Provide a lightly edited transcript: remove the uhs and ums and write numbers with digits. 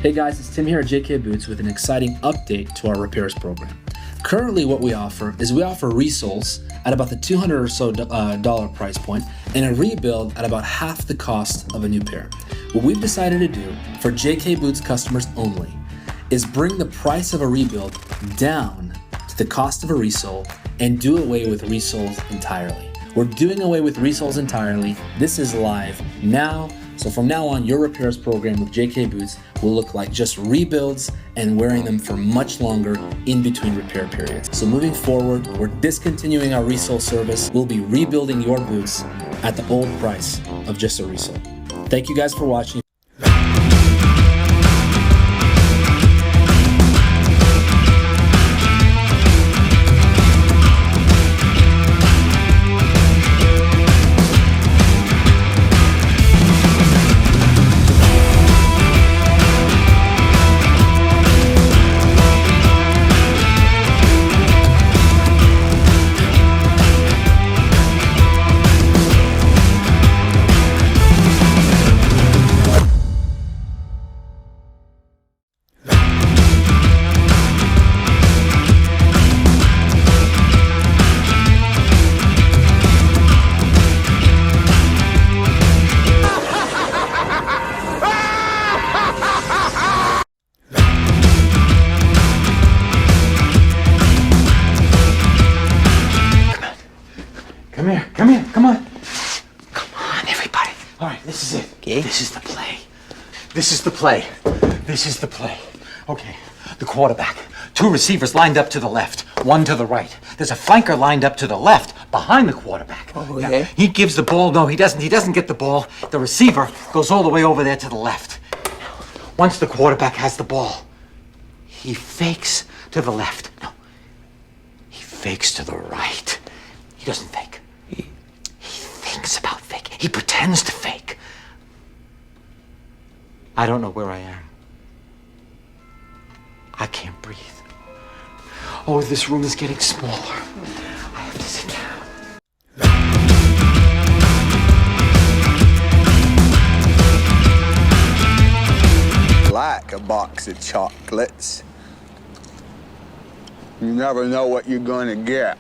Hey guys, it's Tim here at JK Boots with an exciting update to our repairs program. Currently what we offer is we offer resoles at about the $200 or so dollar price point and a rebuild at about half the cost of a new pair. What we've decided to do for JK Boots customers only is bring the price of a rebuild down to the cost of a resole and do away with resoles entirely. We're doing away with resoles entirely. This is live now. So from now on, your repairs program with JK Boots will look like just rebuilds and wearing them for much longer in between repair periods. So moving forward, we're discontinuing our resole service. We'll be rebuilding your boots at the old price of just a resole. Thank you guys for watching. Come on. Come on, everybody. All right, this is it. Okay. This is the play. This is the play. This is the play. Okay, the quarterback. Two receivers lined up to the left, one to the right. There's a flanker lined up to the left, behind the quarterback. Oh, yeah. Now, he gives the ball. No, he doesn't. He doesn't get the ball. The receiver goes all the way over there to the left. Once the quarterback has the ball, he fakes to the left. No, he fakes to the right. He doesn't fake. He thinks about fake. He pretends to fake. I don't know where I am. I can't breathe. Oh, this room is getting smaller. I have to sit down. Like a box of chocolates. You never know what you're gonna get.